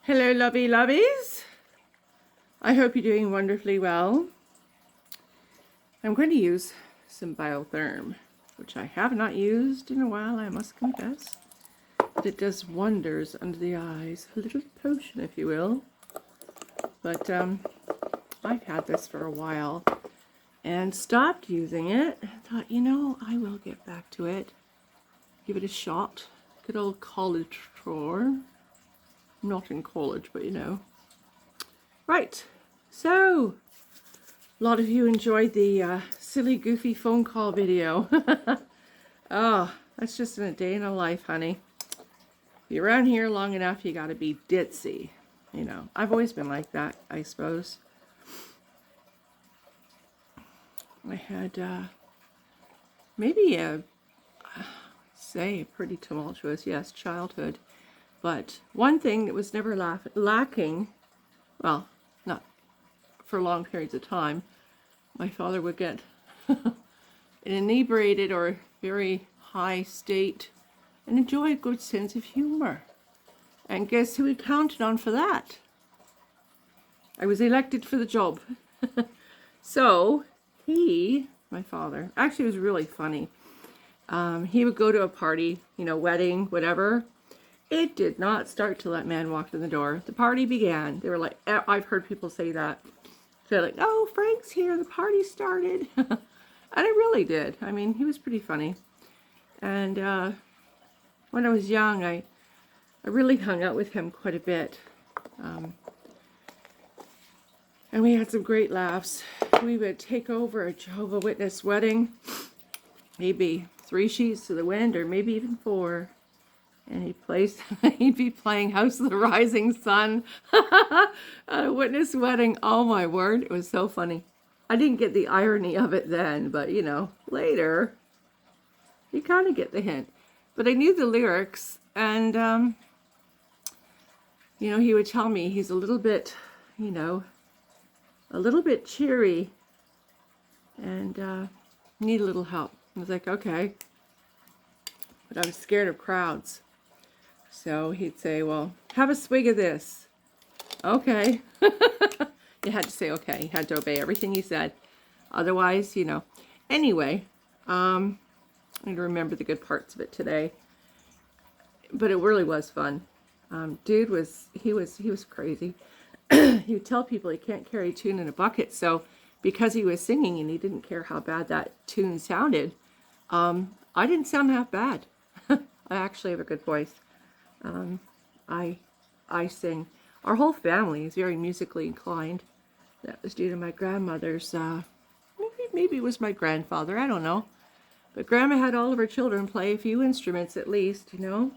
Hello, lovey lovies. I hope you're doing wonderfully well. I'm going to use some Biotherm, which I have not used in a while, I must confess. But it does wonders under the eyes. A little potion, if you will. But I've had this for a while and stopped using it. Thought, I will get back to it. Give it a shot. Good old college tour. Not in college, but Right, so a lot of you enjoyed the silly, goofy phone call video. Oh, that's just in a day in a life, honey. If you're around here long enough, you gotta be ditzy. I've always been like that, I suppose. I had maybe a pretty tumultuous, yes, childhood. But one thing that was never lacking, well, not for long periods of time, my father would get an inebriated or very high state and enjoy a good sense of humor. And guess who he counted on for that? I was elected for the job. So my father, actually it was really funny. He would go to a party, wedding, whatever. It did not start till that man walked in the door. The party began. They were like, I've heard people say that. They're like, oh, Frank's here. The party started. And it really did. I mean, he was pretty funny. And when I was young, I really hung out with him quite a bit. And we had some great laughs. We would take over a Jehovah's Witness wedding. Maybe 3 sheets to the wind, or maybe even 4. And he'd be playing House of the Rising Sun at a witness wedding. Oh my word, it was so funny. I didn't get the irony of it then, but later, you kind of get the hint. But I knew the lyrics, and he would tell me he's a little bit, cheery, and need a little help. I was like, okay. But I was scared of crowds. So he'd say, well, have a swig of this. Okay. You had to say okay. You had to obey everything he said. Otherwise, Anyway, I need to remember the good parts of it today. But it really was fun. Dude was crazy. He would tell people he can't carry a tune in a bucket. So because he was singing and he didn't care how bad that tune sounded, I didn't sound half bad. I actually have a good voice. I sing. Our whole family is very musically inclined. That was due to my grandmother's, maybe it was my grandfather, I don't know. But Grandma had all of her children play a few instruments at least, And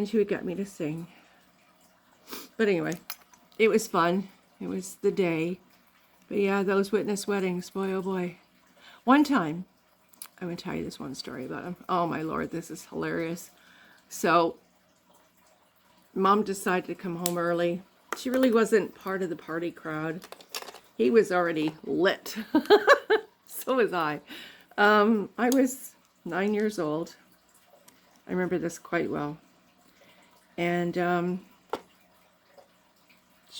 she would get me to sing. But anyway, it was fun. It was the day. But yeah, those witness weddings, boy oh boy. One time, I'm going to tell you this one story about him. Oh my Lord, this is hilarious. So, Mom decided to come home early. She really wasn't part of the party crowd. He was already lit. So was I. I was 9 years old. I remember this quite well. And just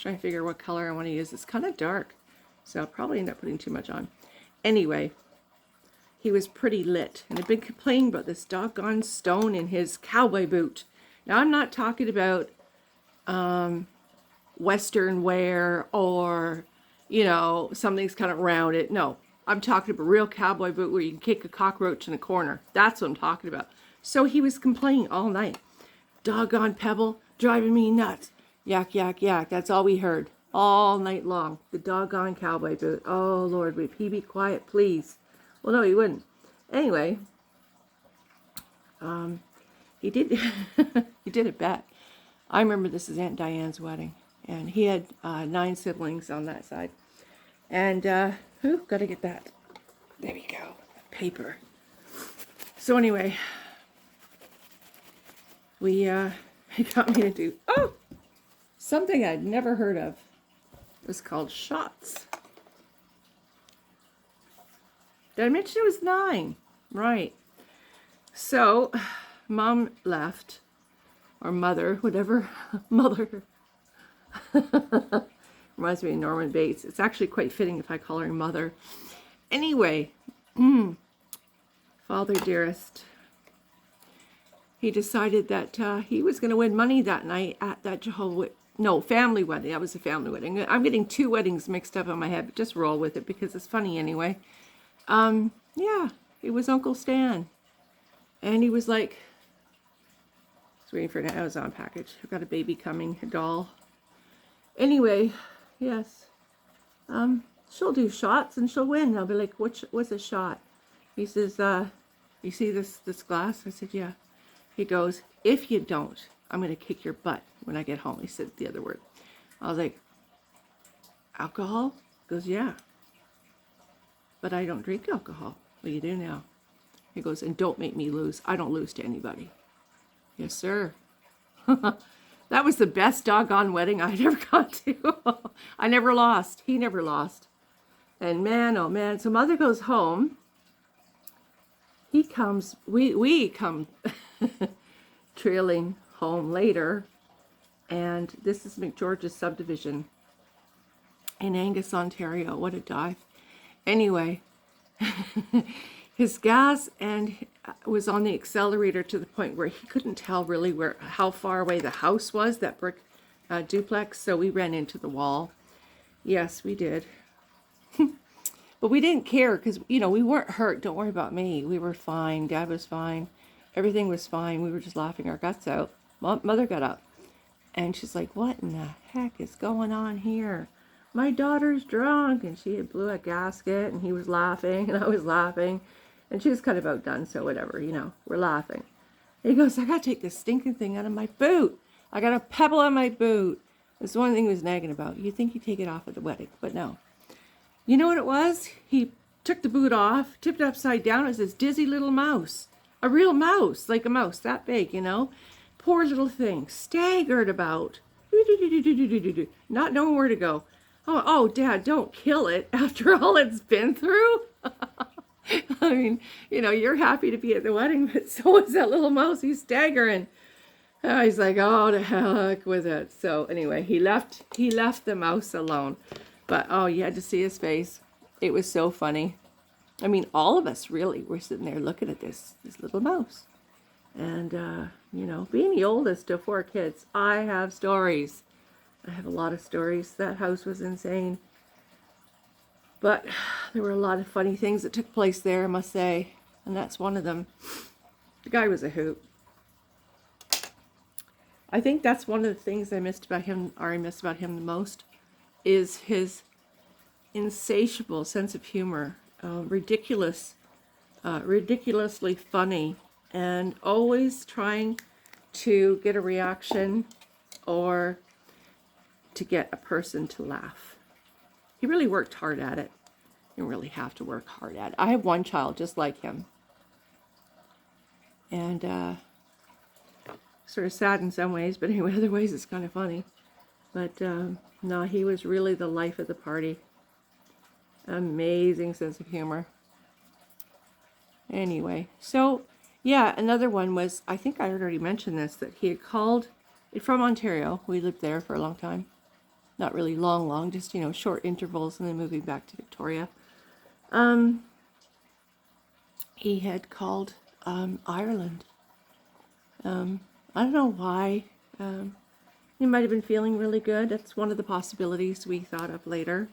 trying to figure what color I want to use. It's kind of dark, so I'll probably end up putting too much on. Anyway, he was pretty lit and had been complaining about this doggone stone in his cowboy boot. Now, I'm not talking about Western wear or, something's kind of rounded. No, I'm talking about a real cowboy boot where you can kick a cockroach in a corner. That's what I'm talking about. So he was complaining all night. Doggone pebble, driving me nuts. Yak, yak, yak. That's all we heard all night long. The doggone cowboy boot. Oh, Lord, would he be quiet, please? Well, no, he wouldn't. Anyway, he did he did a bet. I remember this is Aunt Diane's wedding, and he had 9 siblings on that side. And gotta get that. There we go. Paper. So anyway, he got me to do something I'd never heard of. It was called shots. Did I mention it was 9? Right. So, Mom left. or mother, whatever. Mother. Reminds me of Norman Bates. It's actually quite fitting if I call her mother. Anyway, Father dearest, he decided that he was going to win money that night at that family wedding. That was a family wedding. I'm getting two weddings mixed up in my head, but just roll with it because it's funny anyway. Yeah, it was Uncle Stan. And he was like, I was waiting for an Amazon package. I've got a baby coming, a doll. Anyway, yes. She'll do shots and she'll win. I'll be like, what's a shot? He says, you see this glass? I said, yeah. He goes, if you don't, I'm going to kick your butt when I get home. He said the other word. I was like, alcohol? He goes, yeah. But I don't drink alcohol. Well, you do now. He goes, and don't make me lose. I don't lose to anybody. Yes, sir. That was the best doggone wedding I'd ever gone to. I never lost. He never lost. And man, oh man. So mother goes home. He comes, we come trailing home later. And this is McGeorge's subdivision in Angus, Ontario. What a dive. Anyway, his gas and was on the accelerator to the point where he couldn't tell really how far away the house was, that brick duplex. So we ran into the wall. Yes, we did. But we didn't care because, we weren't hurt. Don't worry about me. We were fine. Dad was fine. Everything was fine. We were just laughing our guts out. Mother got up and she's like, what in the heck is going on here? My daughter's drunk. And she had blew a gasket and he was laughing and I was laughing. And she was kind of outdone, so whatever, we're laughing. He goes, I got to take this stinking thing out of my boot. I got a pebble on my boot. That's one thing he was nagging about. You'd think he'd take it off at the wedding, but no. You know what it was? He took the boot off, tipped it upside down. It was this dizzy little mouse. A real mouse, like a mouse that big, Poor little thing, staggered about. Not knowing where to go. Oh, Dad, don't kill it after all it's been through. I mean, you're happy to be at the wedding, but so is that little mouse. He's staggering. He's like, oh, to heck with it. So anyway, he left the mouse alone. But, oh, you had to see his face. It was so funny. I mean, all of us really were sitting there looking at this little mouse. And, being the oldest of 4 kids, I have stories. I have a lot of stories. That house was insane. But there were a lot of funny things that took place there, I must say. And that's one of them. The guy was a hoot. I think that's one of the things I missed about him the most, is his insatiable sense of humor. Ridiculously funny, and always trying to get a reaction or to get a person to laugh. He really worked hard at it. You really have to work hard at it. I have one child just like him. And sort of sad in some ways, but anyway, other ways it's kind of funny. But no, he was really the life of the party. Amazing sense of humor. Anyway, so yeah, another one was, I think I already mentioned this, that he had called from Ontario. We lived there for a long time. Not really long, just, short intervals and then moving back to Victoria. He had called Ireland. I don't know why. He might have been feeling really good. That's one of the possibilities we thought of later.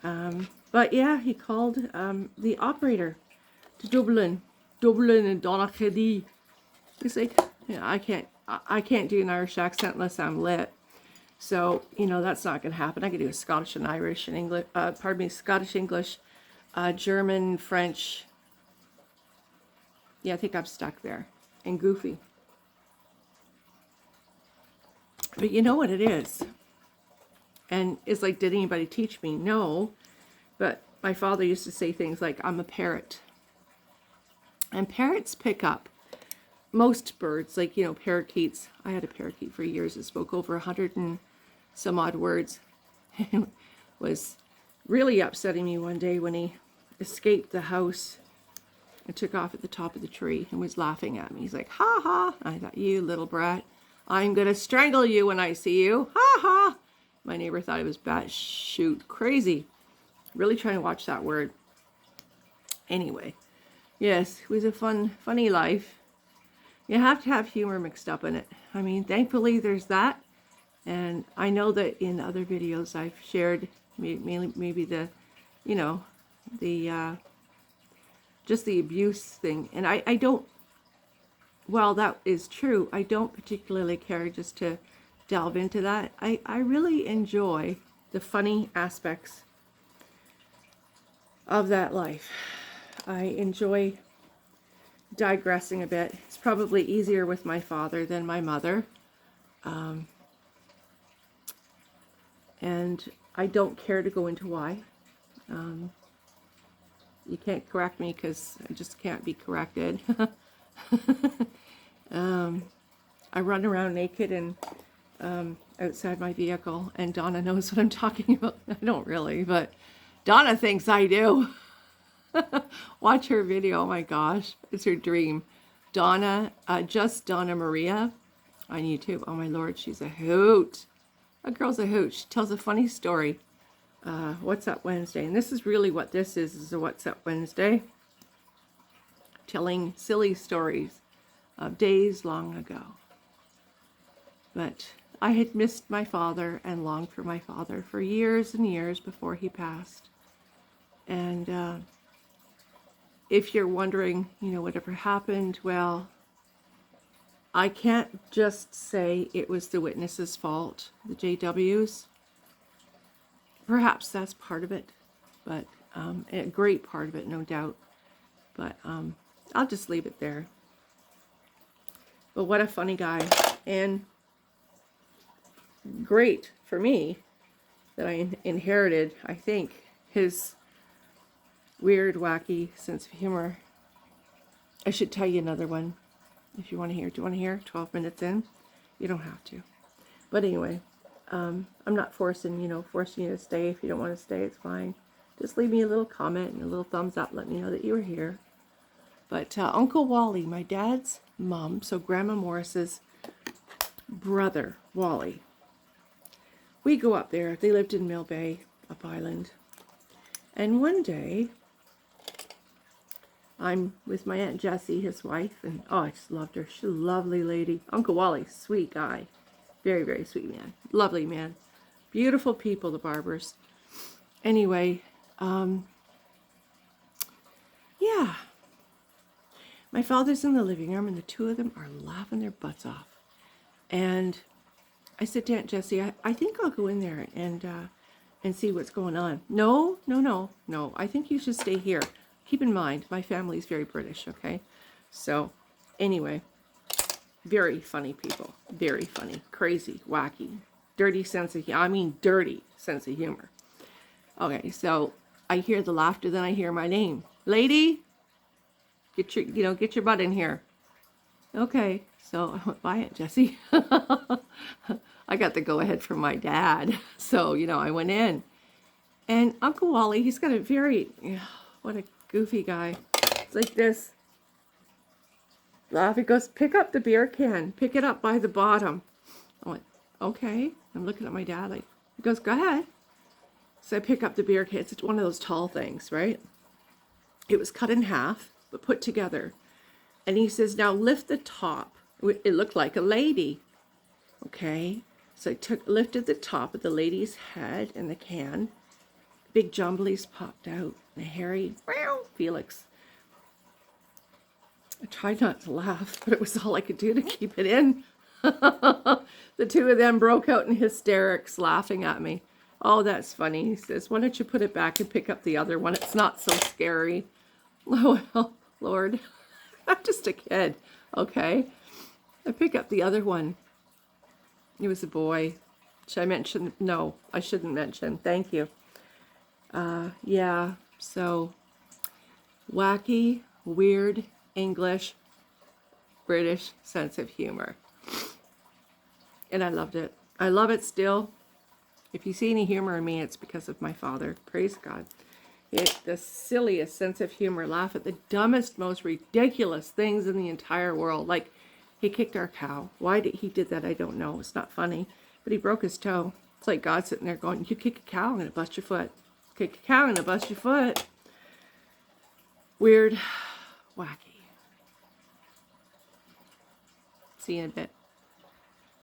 But yeah, he called the operator to Dublin and Donaghadee. He's like, I can't do an Irish accent unless I'm lit. So, that's not going to happen. I can do a Scottish and Irish and English, Scottish, English, German, French. Yeah, I think I'm stuck there. And goofy. But you know what it is? And it's like, did anybody teach me? No. But my father used to say things like, I'm a parrot. And parrots pick up most birds, like, parakeets. I had a parakeet for years that spoke over 100 and some odd words. It was really upsetting me one day when he escaped the house and took off at the top of the tree and was laughing at me. He's like, ha ha. I thought, you little brat. I'm going to strangle you when I see you. Ha ha. My neighbor thought it was batshit crazy. Really trying to watch that word. Anyway, yes, it was a funny life. You have to have humor mixed up in it. I mean, thankfully there's that. And I know that in other videos I've shared maybe the, you know, the, just the abuse thing. And I don't, well, that is true. I don't particularly care just to delve into that. I really enjoy the funny aspects of that life. I enjoy digressing a bit. It's probably easier with my father than my mother. And I don't care to go into why. You can't correct me because I just can't be corrected. I run around naked and outside my vehicle, and Donna knows what I'm talking about. I don't really, but Donna thinks I do. Watch her video. Oh my gosh, it's her dream. Donna, just Donna Maria on YouTube. Oh my Lord, she's a hoot. That girl's a hoot. She tells a funny story. What's Up Wednesday, and this is really what this is a What's Up Wednesday. Telling silly stories of days long ago. But I had missed my father and longed for my father for years and years before he passed. And if you're wondering, you know, whatever happened, well, I can't just say it was the witnesses' fault, the JWs. Perhaps that's part of it, but a great part of it, no doubt. But I'll just leave it there. But what a funny guy, and great for me that I inherited, I think, his weird, wacky sense of humor. I should tell you another one if you want to hear. Do you want to hear? 12 minutes in? You don't have to. But anyway, I'm not forcing you to stay. If you don't want to stay, it's fine. Just leave me a little comment and a little thumbs up. Let me know that you were here. But Uncle Wally, my dad's mom, so Grandma Morris's brother, Wally. We go up there. They lived in Mill Bay, up island. And one day, I'm with my Aunt Jessie, his wife, and oh, I just loved her. She's a lovely lady. Uncle Wally, sweet guy. Very, very sweet man. Lovely man. Beautiful people, the Barbers. Anyway, yeah. My father's in the living room, and the two of them are laughing their butts off. And I said to Aunt Jessie, I think I'll go in there and see what's going on. No. I think you should stay here. Keep in mind, my family's very British, okay? So, anyway, very funny people. Very funny. Crazy, wacky, dirty sense of humor. I mean, dirty sense of humor. Okay, so I hear the laughter, then I hear my name. Lady, get your butt in here. Okay, so I went by Aunt Jessie. I got the go-ahead from my dad. So, I went in. And Uncle Wally, he's got a very, what a goofy guy. It's like this. Laugh. He goes, pick up the beer can. Pick it up by the bottom. I went, okay. I'm looking at my dad like, he goes, go ahead. So I pick up the beer can. It's one of those tall things, right? It was cut in half, but put together. And he says, now lift the top. It looked like a lady. Okay. So I lifted the top of the lady's head in the can. Big jumblies popped out. The hairy Felix. I tried not to laugh, but it was all I could do to keep it in. The two of them broke out in hysterics laughing at me. Oh, that's funny. He says, why don't you put it back and pick up the other one? It's not so scary. Oh, well, Lord. I'm just a kid, okay? I pick up the other one. It was a boy. Should I mention? No, I shouldn't mention. Thank you. Yeah, so wacky, weird, English, British sense of humor. And I loved it. I love it still. If you see any humor in me, it's because of my father. Praise God. The silliest sense of humor. Laugh at the dumbest, most ridiculous things in the entire world. Like, He kicked our cow. Why he did that, I don't know. It's not funny. But he broke his toe. It's like God sitting there going, you kick a cow, I'm going to bust your foot. Kick a cow, I'm going to bust your foot. Weird. Wacky. See you in a bit.